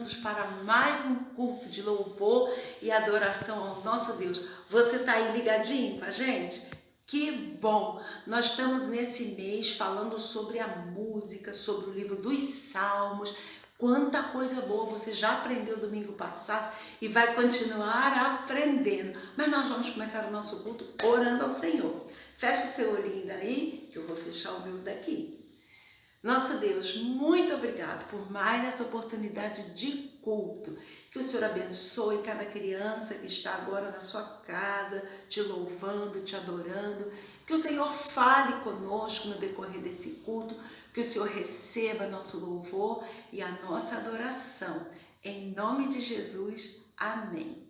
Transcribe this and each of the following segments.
juntos para mais um culto de louvor e adoração ao nosso Deus. Você está aí ligadinho com a gente? Que bom! Nós estamos nesse mês falando sobre a música, sobre o livro dos Salmos. Quanta coisa boa você já aprendeu domingo passado e vai continuar aprendendo. Mas nós vamos começar o nosso culto orando ao Senhor. Feche o seu olhinho daí, que eu vou fechar o meu daqui. Nosso Deus, muito obrigado por mais essa oportunidade de culto. Que o Senhor abençoe cada criança que está agora na sua casa, te louvando, te adorando. Que o Senhor fale conosco no decorrer desse culto. Que o Senhor receba nosso louvor e a nossa adoração. Em nome de Jesus, amém.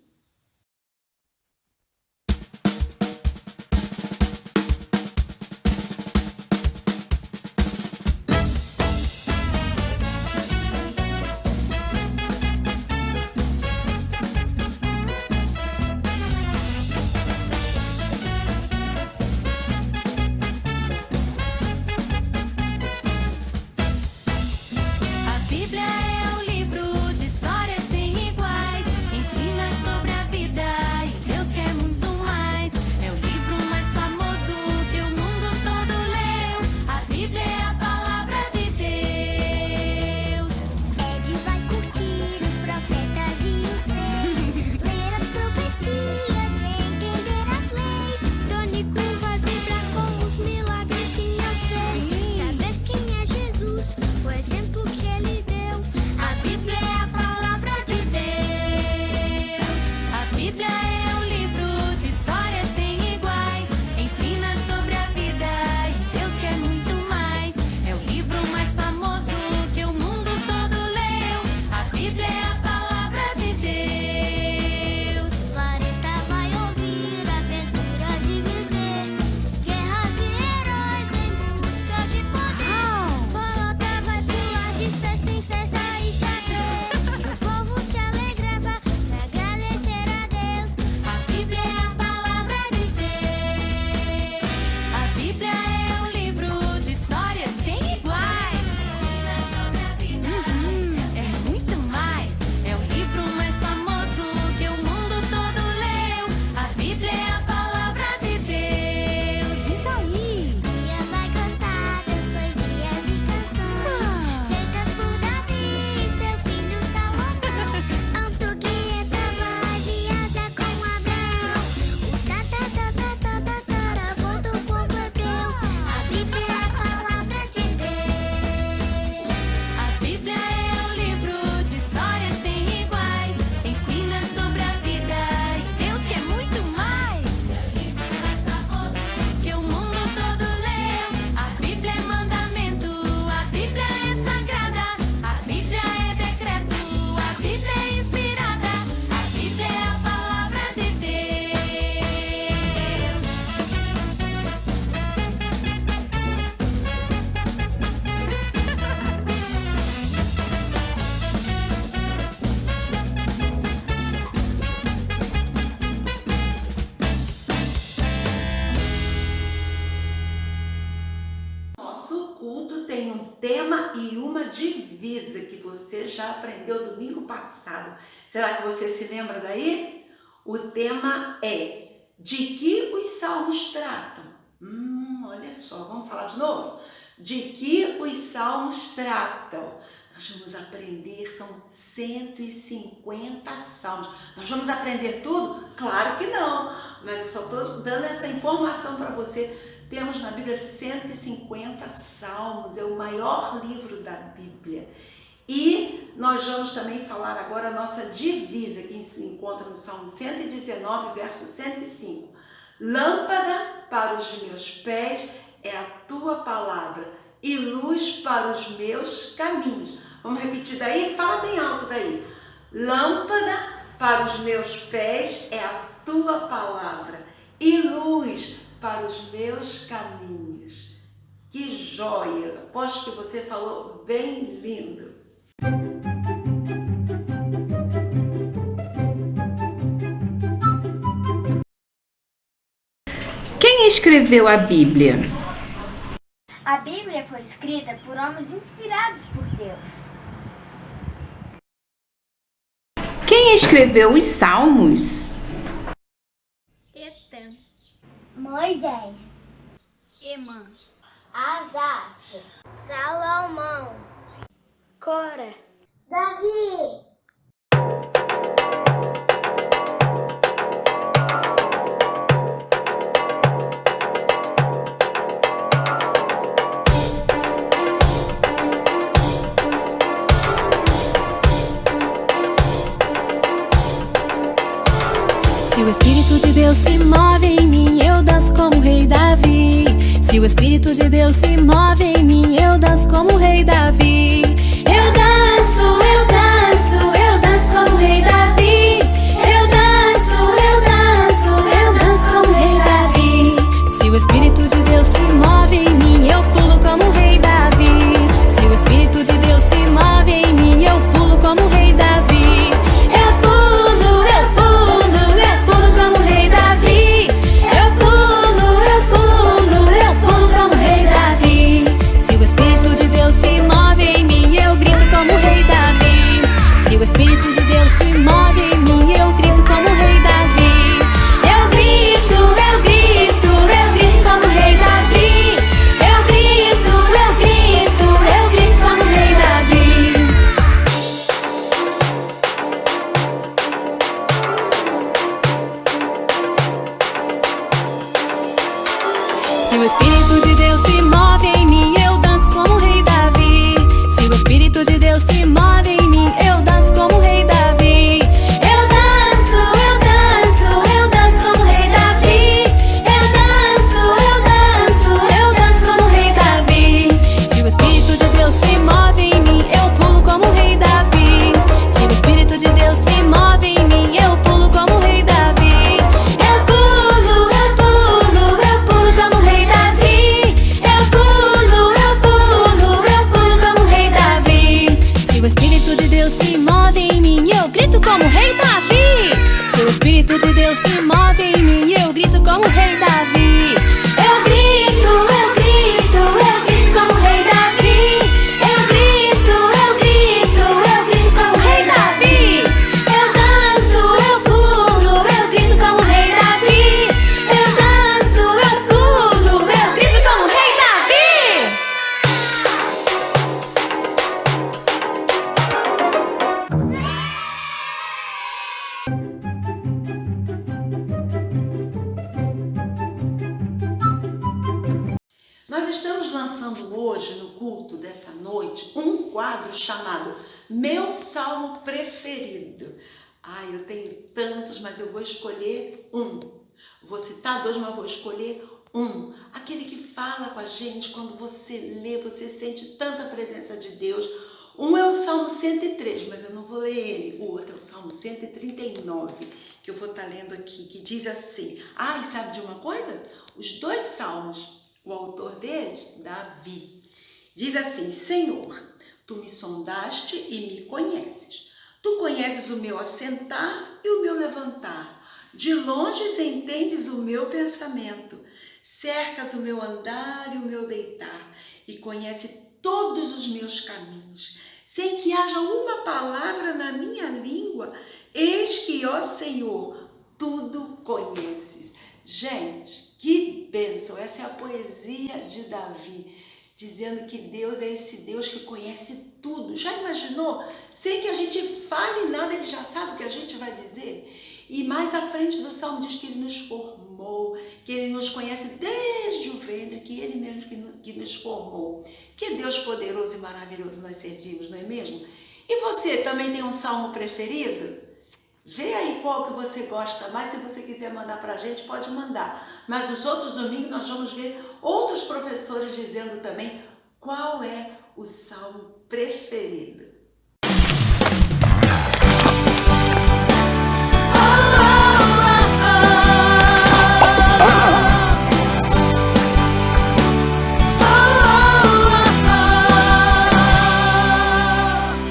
Tema e uma divisa que você já aprendeu domingo passado. Será que você se lembra daí? O tema é: de que os salmos tratam? Olha só, vamos falar de novo? De que os salmos tratam? Nós vamos aprender, são 150 salmos. Nós vamos aprender tudo? Claro que não, mas eu só estou dando essa informação para você. Temos na Bíblia 150 salmos, é o maior livro da Bíblia. E nós vamos também falar agora a nossa divisa, que se encontra no Salmo 119, verso 105. Lâmpada para os meus pés é a tua palavra e luz para os meus caminhos. Vamos repetir daí? Fala bem alto daí. Lâmpada para os meus pés é a tua palavra e luz para os meus caminhos. Que joia! Aposto que você falou bem lindo. Quem escreveu a Bíblia? A Bíblia foi escrita por homens inspirados por Deus. Quem escreveu os Salmos? Etan, Moisés, Emã, Asaf, Salomão, Cora, Davi. Se o Espírito de Deus se move em mim, eu danço como o rei Davi. Se o Espírito de Deus se move em mim, eu danço como o rei Davi. Eu danço, eu danço, eu danço como o rei Davi. Eu danço, eu danço, eu danço como o rei Davi. Se o Espírito de Deus se move em mim, eu pulo como o rei Davi. Se o Espírito de Deus se move em mim, eu pulo como o rei Davi. Eu pulo, eu pulo, eu pulo como o rei Davi. Eu pulo, eu pulo, eu pulo como o rei Davi. Se o Espírito de Deus se move em mim, eu grito como o rei Davi. Se o Espírito de Deus se move em mim, eu grito como o rei Davi. Eu grito, eu grito, eu grito como o rei Davi. Eu grito, eu grito, eu grito como o rei Davi. Se o Espírito de Deus se move em mim, eu danço como o rei Davi. Se o Espírito de Deus se move em mim, eu danço como o rei Davi. Eu danço, eu danço, eu danço como o rei Davi. Eu danço, eu danço, eu danço como o rei Davi. Se o Espírito de Deus se move em mim, eu pulo como o rei Davi. Se o Espírito de Deus se move em mim, eu pulo como o rei Davi. Eu pulo, eu pulo, eu pulo como o rei Davi. Eu pulo, eu pulo, eu pulo como o rei Davi. Se o Espírito de Deus se move em mim, eu grito como o rei Davi. Se o Espírito de Deus se move em mim, eu grito como o rei Davi. Eu grito, eu grito, eu grito como o rei Davi. Eu grito, eu grito, eu grito como o rei Davi. Eu danço, eu pulo, eu grito como o rei Davi. Eu danço, eu pulo, eu grito como o rei Davi. Nós estamos lançando hoje, no culto dessa noite, um quadro chamado Meu Salmo Preferido. Ai, eu tenho tantos, mas eu vou escolher um. Vou citar dois, mas vou escolher um. Aquele que fala com a gente, quando você lê, você sente tanta presença de Deus. Um é o Salmo 103, mas eu não vou ler ele. O outro é o Salmo 139, que eu vou estar lendo aqui, que diz assim. Ah, e sabe de uma coisa? Os dois salmos, o autor deles, Davi, diz assim: Senhor, tu me sondaste e me conheces. Tu conheces o meu assentar e o meu levantar. De longe entendes o meu pensamento. Cercas o meu andar e o meu deitar. E conhece todos os meus caminhos. Sem que haja uma palavra na minha língua. Eis que, ó Senhor, tudo conheces. Gente, que bênção! Essa é a poesia de Davi, dizendo que Deus é esse Deus que conhece tudo. Já imaginou? Sem que a gente fale nada, Ele já sabe o que a gente vai dizer. E mais à frente do Salmo diz que Ele nos formou, que Ele nos conhece desde o ventre, que Ele mesmo que nos formou. Que Deus poderoso e maravilhoso nós servimos, não é mesmo? E você também tem um salmo preferido? Vê aí qual que você gosta mais. Se você quiser mandar para a gente, pode mandar. Mas nos outros domingos nós vamos ver outros professores dizendo também qual é o salmo preferido.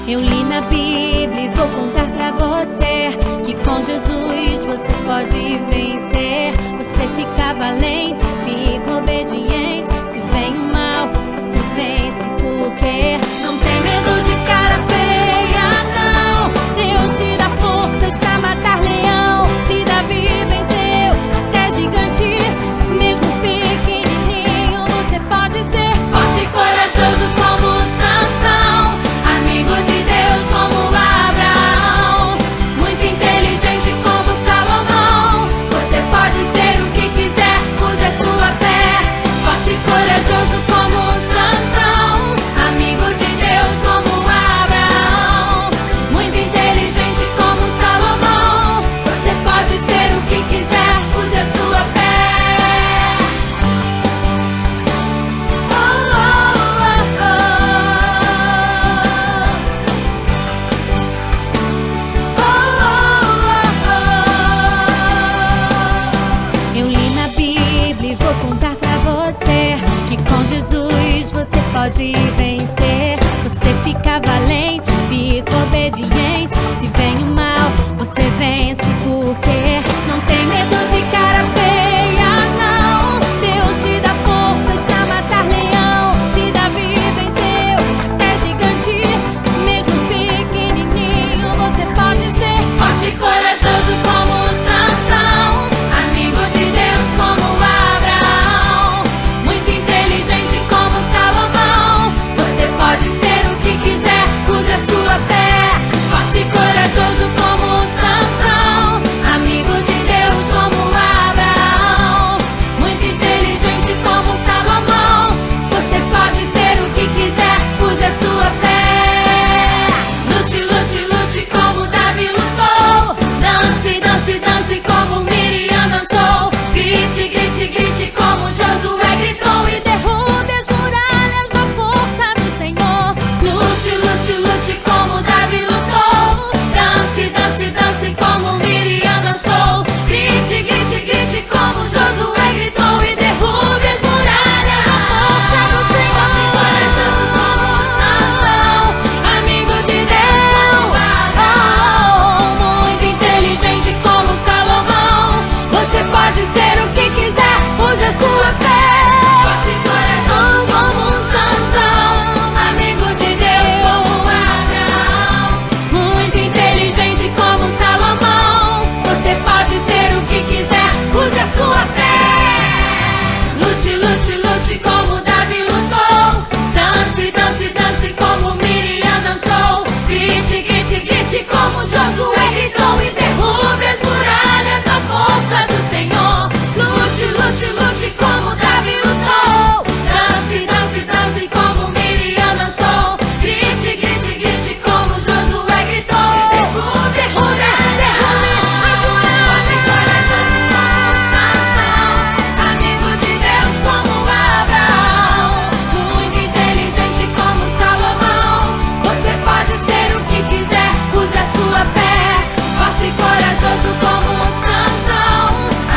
Eu li na Bíblia e vou contar pra você que com Jesus você pode vencer. Você fica valente, fica obediente. Se vem o mal, você vence porque não tem medo de cara feia, não. Deus te dá força seja valente, fica obediente. Se vem o mal, você vence, porque não tem medo de cara feia, não. Deus te dá forças pra matar leão. Se Davi venceu até gigante, mesmo pequenininho, você pode ser forte e corajoso como Sansão, amigo de Deus como Abraão, muito inteligente como Salomão. Você pode ser o que quiser, use a sua fé. Forte e corajoso como Sansão, amigo de Deus como Abraão, muito inteligente como Salomão. Você pode ser o que quiser, use a sua fé. Lute, lute, lute como Davi lutou. Dance, dance, dance como Miriam dançou. Grite, grite, grite como Josué gritou. E derrube as muralhas na força do Senhor. Lute, lute, lute como Davi lutou. Dance, dance, dance como Miriam dançou. Grite, grite, grite como Josué gritou. E derrube as muralhas na força do Senhor. Corajoso como Sansão, amigo de Deus, muito inteligente como Salomão. Você pode ser o que quiser, use a sua fé. Forte e corajoso como Sansão, amigo de Deus como Abraão, muito inteligente como Salomão. Você pode ser o que quiser, use a sua fé. Lute, lute, lute como Davi lutou. Dance, dance, dance como Miriam dançou. Grite, grite, grite como Josué gritou. E derrube as muralhas na força do Senhor. Lute, lute, lute como Davi lutou. Dance, dance, dance como Miriam dançou. Grite, grite, grite como Josué gritou. E derrube, derrube, derrube as muralhas. Corajoso como Sansão, amigo de Deus como Abraão, muito inteligente como Salomão. Você pode ser o que quiser, use a sua fé. Forte e corajoso como Sansão,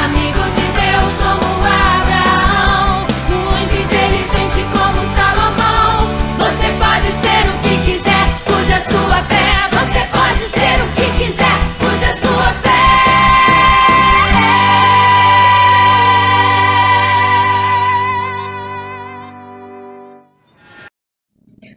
amigo de Deus como Abraão, muito inteligente como Salomão. Você pode ser o que quiser, use a sua fé. Você pode ser o que quiser, use a sua fé.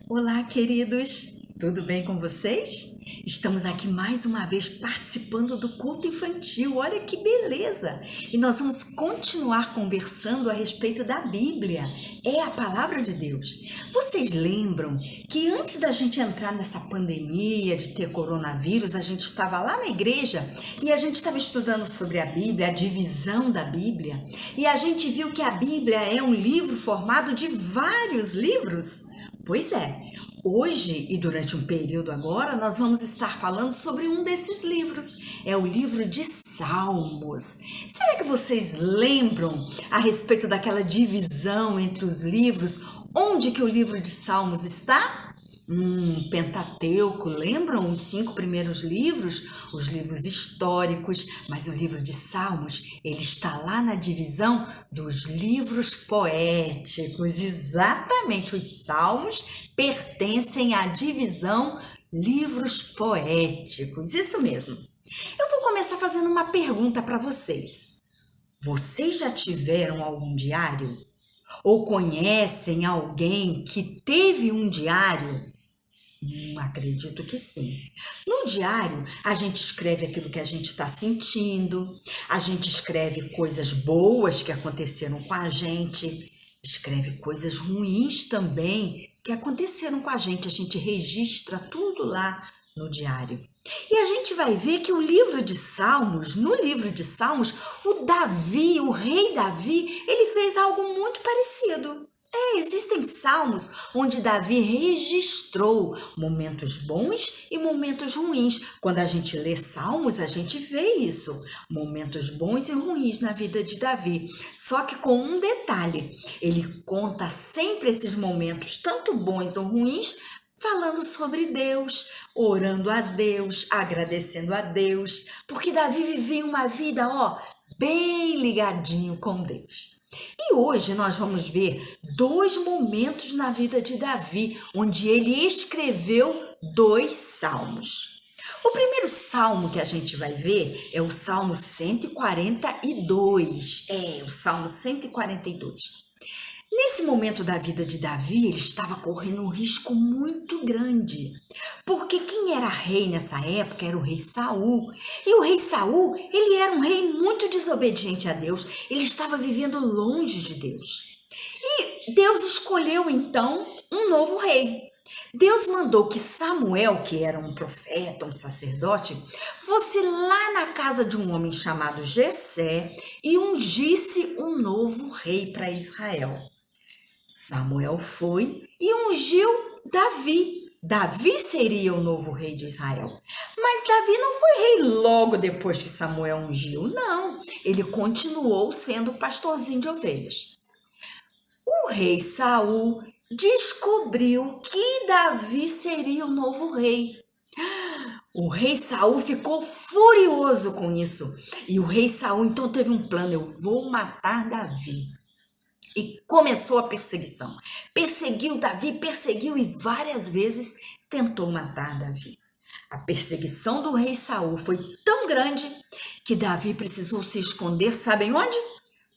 Olá, queridos! Tudo bem com vocês? Estamos aqui mais uma vez participando do culto infantil. Olha que beleza! E nós vamos continuar conversando a respeito da Bíblia. É a palavra de Deus. Vocês lembram que antes da gente entrar nessa pandemia de ter coronavírus, a gente estava lá na igreja e a gente estava estudando sobre a Bíblia, a divisão da Bíblia, e a gente viu que a Bíblia é um livro formado de vários livros? Pois é, hoje e durante um período agora, nós vamos estar falando sobre um desses livros. É o livro de Salmos. Será que vocês lembram a respeito daquela divisão entre os livros? Onde que o livro de Salmos está? Pentateuco, lembram os 5 primeiros livros? Os livros históricos, mas o livro de Salmos, ele está lá na divisão dos livros poéticos. Exatamente, os Salmos pertencem à divisão livros poéticos, isso mesmo. Eu vou começar fazendo uma pergunta para vocês. Vocês já tiveram algum diário? Ou conhecem alguém que teve um diário? Acredito que sim. No diário, a gente escreve aquilo que a gente está sentindo, a gente escreve coisas boas que aconteceram com a gente, escreve coisas ruins também que aconteceram com a gente registra tudo lá no diário. E a gente vai ver que no livro de Salmos, o Davi, o rei Davi, ele fez algo muito parecido. Existem salmos onde Davi registrou momentos bons e momentos ruins. Quando a gente lê salmos, a gente vê isso, momentos bons e ruins na vida de Davi. Só que com um detalhe, ele conta sempre esses momentos, tanto bons ou ruins, falando sobre Deus, orando a Deus, agradecendo a Deus, porque Davi vivia uma vida, bem ligadinho com Deus. E hoje nós vamos ver 2 momentos na vida de Davi, onde ele escreveu 2 salmos. O primeiro salmo que a gente vai ver é o Salmo 142. O Salmo 142. Nesse momento da vida de Davi, ele estava correndo um risco muito grande, porque quem era rei nessa época era o rei Saul. E o rei Saul, ele era um rei muito desobediente a Deus, ele estava vivendo longe de Deus. E Deus escolheu então um novo rei. Deus mandou que Samuel, que era um profeta, um sacerdote, fosse lá na casa de um homem chamado Jessé e ungisse um novo rei para Israel. Samuel foi e ungiu Davi. Davi seria o novo rei de Israel. Mas Davi não foi rei logo depois que Samuel ungiu, não. Ele continuou sendo pastorzinho de ovelhas. O rei Saul descobriu que Davi seria o novo rei. O rei Saul ficou furioso com isso. E o rei Saul então teve um plano: eu vou matar Davi. E começou a perseguição. Perseguiu Davi, perseguiu e várias vezes tentou matar Davi. A perseguição do rei Saul foi tão grande que Davi precisou se esconder, sabem onde?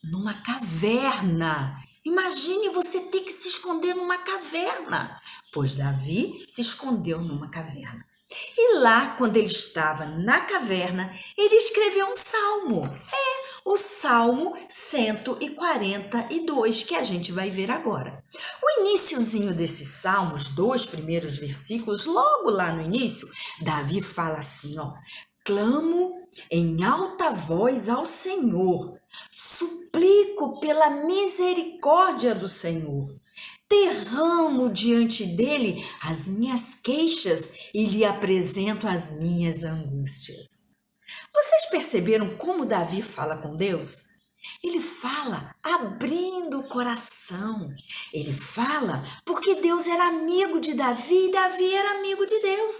Numa caverna. Imagine você ter que se esconder numa caverna. Pois Davi se escondeu numa caverna. E lá, quando ele estava na caverna, ele escreveu um salmo. O Salmo 142, que a gente vai ver agora. O iniciozinho desse salmo, os 2 primeiros versículos, logo lá no início, Davi fala assim, clamo em alta voz ao Senhor, suplico pela misericórdia do Senhor. Derramo diante dele as minhas queixas e lhe apresento as minhas angústias. Vocês perceberam como Davi fala com Deus? Ele fala abrindo o coração. Ele fala porque Deus era amigo de Davi e Davi era amigo de Deus.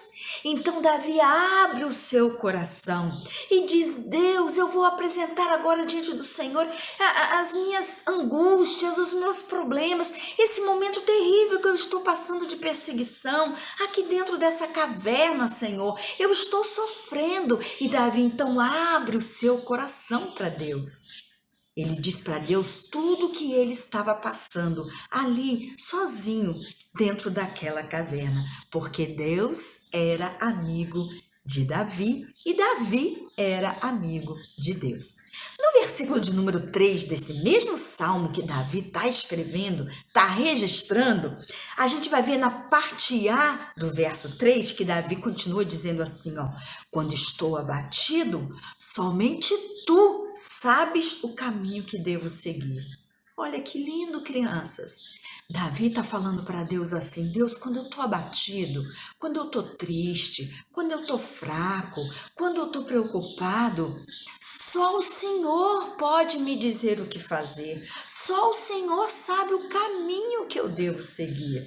Então Davi abre o seu coração e diz: Deus, eu vou apresentar agora diante do Senhor as minhas angústias, os meus problemas, esse momento terrível que eu estou passando de perseguição, aqui dentro dessa caverna, Senhor, eu estou sofrendo. E Davi então abre o seu coração para Deus. Ele diz para Deus tudo o que ele estava passando ali, sozinho, dentro daquela caverna, porque Deus era amigo de Davi e Davi era amigo de Deus. No versículo de número 3 desse mesmo salmo que Davi está escrevendo, está registrando, a gente vai ver na parte A do verso 3 que Davi continua dizendo assim, quando estou abatido, somente tu sabes o caminho que devo seguir. Olha que lindo, crianças. Davi está falando para Deus assim: Deus, quando eu estou abatido, quando eu estou triste, quando eu estou fraco, quando eu estou preocupado, só o Senhor pode me dizer o que fazer. Só o Senhor sabe o caminho que eu devo seguir.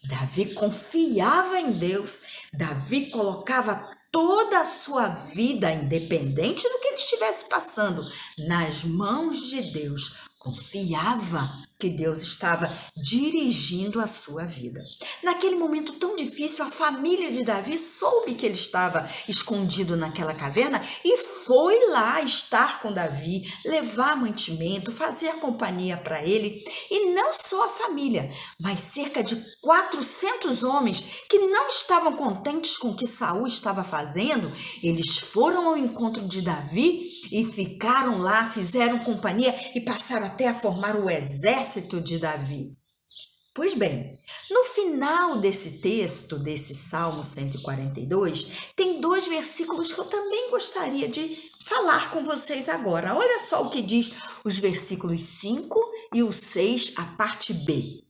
Davi confiava em Deus. Davi colocava toda a sua vida, independente do que ele estivesse passando, nas mãos de Deus. Confiava que Deus estava dirigindo a sua vida. Naquele momento tão difícil, a família de Davi soube que ele estava escondido naquela caverna e foi lá estar com Davi, levar mantimento, fazer companhia para ele. E não só a família, mas cerca de 400 homens que não estavam contentes com o que Saul estava fazendo, eles foram ao encontro de Davi e ficaram lá, fizeram companhia e passaram até a formar o exército de Davi. Pois bem, no final desse texto, desse Salmo 142, tem 2 versículos que eu também gostaria de falar com vocês agora. Olha só o que diz os versículos 5 e o 6, a parte B.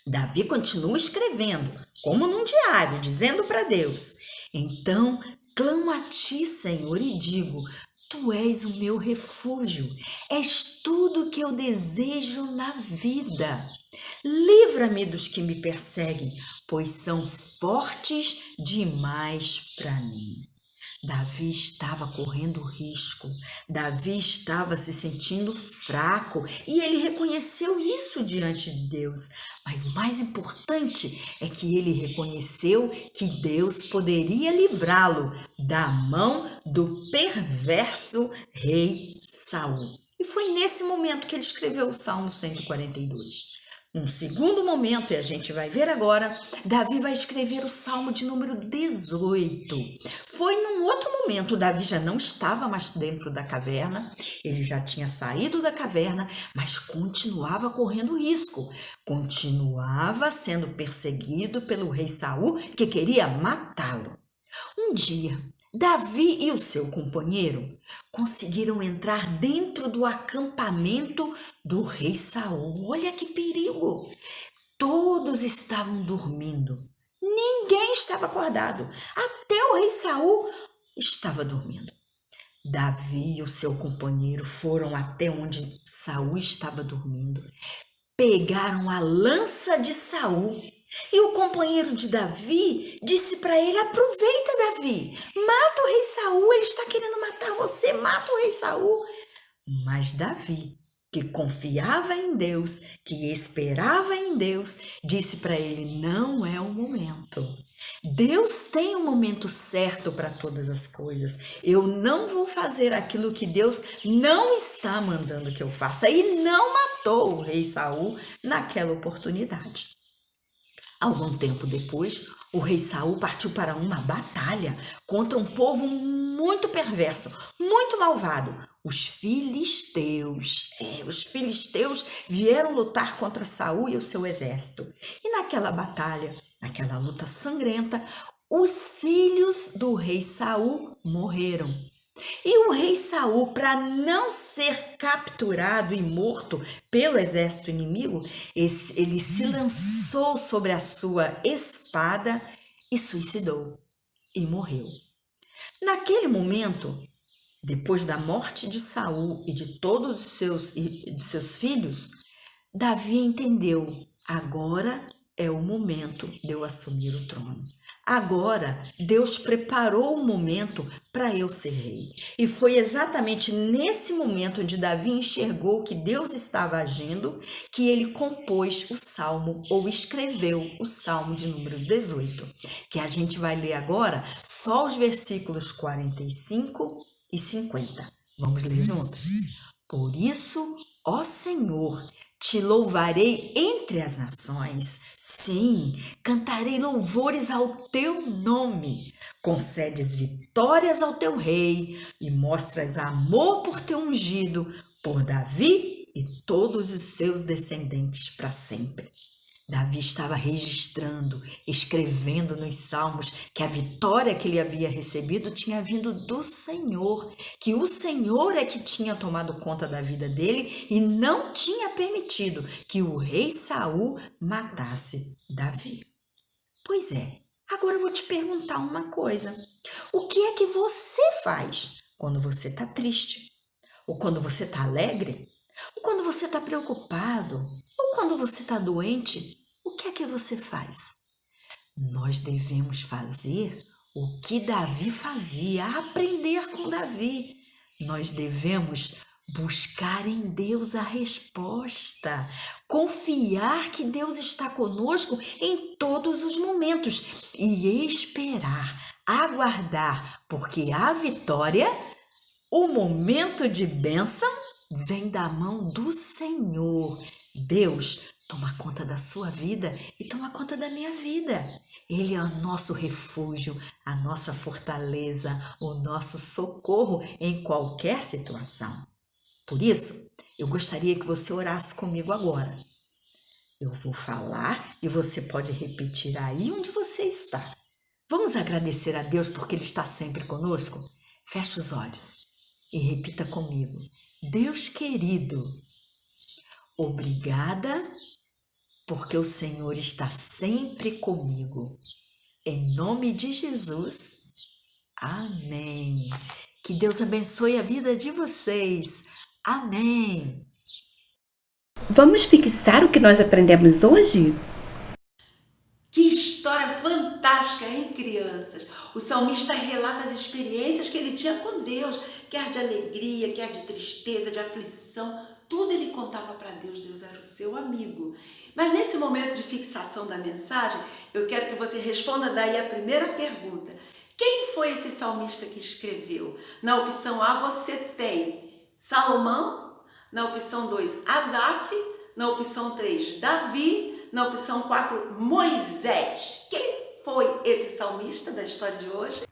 Davi continua escrevendo, como num diário, dizendo para Deus: então clamo a ti, Senhor, e digo: tu és o meu refúgio, és tudo que eu desejo na vida. Livra-me dos que me perseguem, pois são fortes demais para mim. Davi estava correndo risco, Davi estava se sentindo fraco e ele reconheceu isso diante de Deus. Mas mais importante é que ele reconheceu que Deus poderia livrá-lo da mão do perverso rei Saul. E foi nesse momento que ele escreveu o Salmo 142. Num segundo momento, e a gente vai ver agora, Davi vai escrever o Salmo de número 18. Foi num outro momento, Davi já não estava mais dentro da caverna, ele já tinha saído da caverna, mas continuava correndo risco, continuava sendo perseguido pelo rei Saul, que queria matá-lo. Um dia, Davi e o seu companheiro conseguiram entrar dentro do acampamento do rei Saul. Olha que perigo! Todos estavam dormindo. Ninguém estava acordado. Até o rei Saul estava dormindo. Davi e o seu companheiro foram até onde Saul estava dormindo. Pegaram a lança de Saul. E o companheiro de Davi disse para ele: aproveita, Davi, mata o rei Saul, ele está querendo matar você, mata o rei Saul. Mas Davi, que confiava em Deus, que esperava em Deus, disse para ele: não é o momento. Deus tem um momento certo para todas as coisas. Eu não vou fazer aquilo que Deus não está mandando que eu faça. E não matou o rei Saul naquela oportunidade. Algum tempo depois, o rei Saul partiu para uma batalha contra um povo muito perverso, muito malvado, os filisteus. Os filisteus vieram lutar contra Saul e o seu exército. E naquela batalha, naquela luta sangrenta, os filhos do rei Saul morreram. E o rei Saul, para não ser capturado e morto pelo exército inimigo, ele se lançou sobre a sua espada e suicidou e morreu. Naquele momento, depois da morte de Saul e de todos os seus filhos, Davi entendeu: agora é o momento de eu assumir o trono. Agora, Deus preparou o momento para eu ser rei. E foi exatamente nesse momento onde Davi enxergou que Deus estava agindo, que ele compôs o Salmo, ou escreveu o Salmo de número 18, que a gente vai ler agora só os versículos 45 e 50. Vamos ler juntos? Por isso, ó Senhor, te louvarei entre as nações. Sim, cantarei louvores ao teu nome. Concedes vitórias ao teu rei e mostras amor por teu ungido, por Davi e todos os seus descendentes para sempre. Davi estava registrando, escrevendo nos salmos que a vitória que ele havia recebido tinha vindo do Senhor, que o Senhor é que tinha tomado conta da vida dele e não tinha permitido que o rei Saul matasse Davi. Pois é, agora eu vou te perguntar uma coisa. O que é que você faz quando você está triste? Ou quando você está alegre? Ou quando você está preocupado? Ou quando você está doente? O que é que você faz? Nós devemos fazer o que Davi fazia, aprender com Davi. Nós devemos buscar em Deus a resposta, confiar que Deus está conosco em todos os momentos e esperar, aguardar, porque a vitória, o momento de bênção, vem da mão do Senhor. Deus toma conta da sua vida e toma conta da minha vida. Ele é o nosso refúgio, a nossa fortaleza, o nosso socorro em qualquer situação. Por isso, eu gostaria que você orasse comigo agora. Eu vou falar e você pode repetir aí onde você está. Vamos agradecer a Deus porque Ele está sempre conosco? Feche os olhos e repita comigo. Deus querido, obrigada porque o Senhor está sempre comigo. Em nome de Jesus, amém. Que Deus abençoe a vida de vocês. Amém. Vamos fixar o que nós aprendemos hoje? Que história fantástica, hein, crianças? O salmista relata as experiências que ele tinha com Deus, quer de alegria, quer de tristeza, de aflição, tudo ele contava para Deus, Deus era o seu amigo. Mas nesse momento de fixação da mensagem, eu quero que você responda daí a primeira pergunta. Quem foi esse salmista que escreveu? Na opção A você tem Salomão, na opção 2, Asaf, na opção 3, Davi, na opção 4, Moisés. Quem foi esse salmista da história de hoje?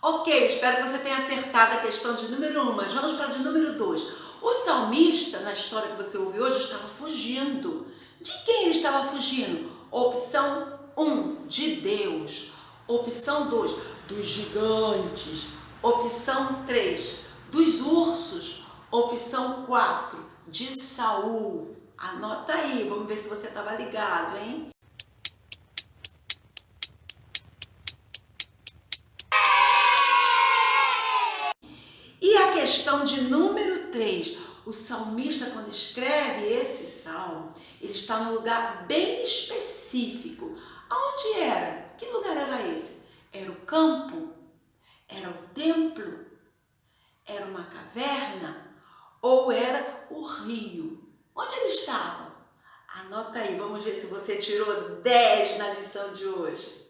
Ok, espero que você tenha acertado a questão de número 1, mas vamos para a de número 2. O salmista, na história que você ouviu hoje, estava fugindo. De quem ele estava fugindo? Opção 1, de Deus. Opção 2, dos gigantes. Opção 3, dos ursos. Opção 4, de Saul. Anota aí, vamos ver se você estava ligado, hein? E a questão de número 3, o salmista, quando escreve esse salmo, ele está num lugar bem específico. Aonde era? Que lugar era esse? Era o campo? Era o templo? Era uma caverna? Ou era o rio? Onde ele estava? Anota aí, vamos ver se você tirou 10 na lição de hoje.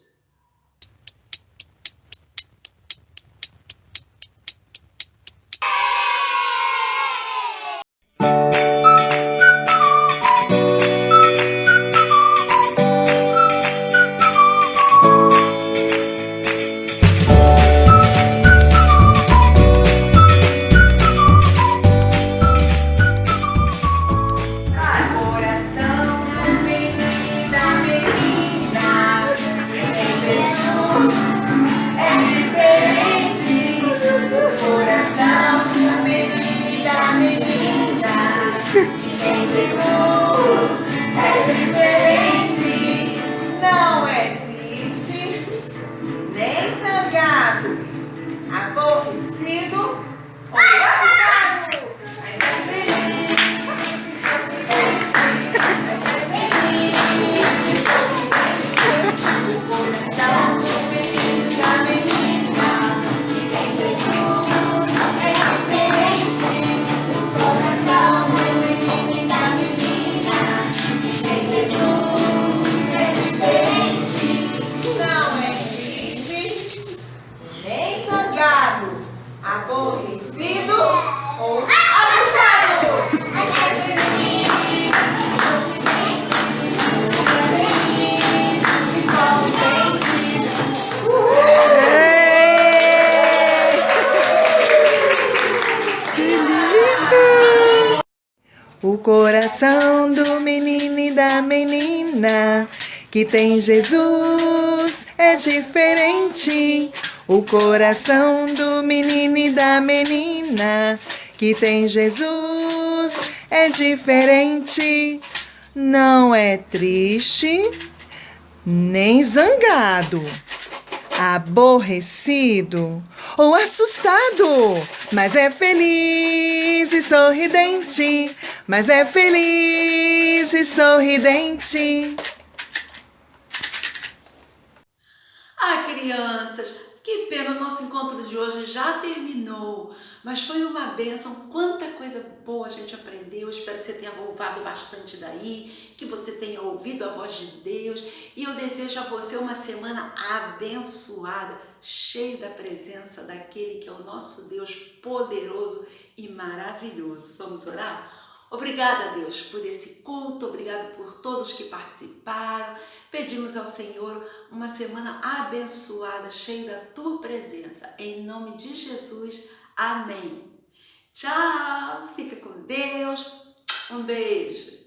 Não é triste, nem zangado, aborrecido ou assustado. Aborrecido ou assustado. O coração do menino e da menina que tem Jesus é diferente. O coração do menino e da menina que tem Jesus é diferente. Não é triste, nem zangado, aborrecido ou assustado, mas é feliz e sorridente. Mas é feliz e sorridente. Ah, crianças, que pena, o nosso encontro de hoje já terminou, mas foi uma bênção, quanta coisa boa a gente aprendeu. Espero que você tenha louvado bastante daí, que você tenha ouvido a voz de Deus, e eu desejo a você uma semana abençoada, cheio da presença daquele que é o nosso Deus poderoso e maravilhoso. Vamos orar? Obrigada, Deus, por esse culto, obrigado por todos que participaram. Pedimos ao Senhor uma semana abençoada, cheia da Tua presença. Em nome de Jesus, amém. Tchau, fica com Deus, um beijo.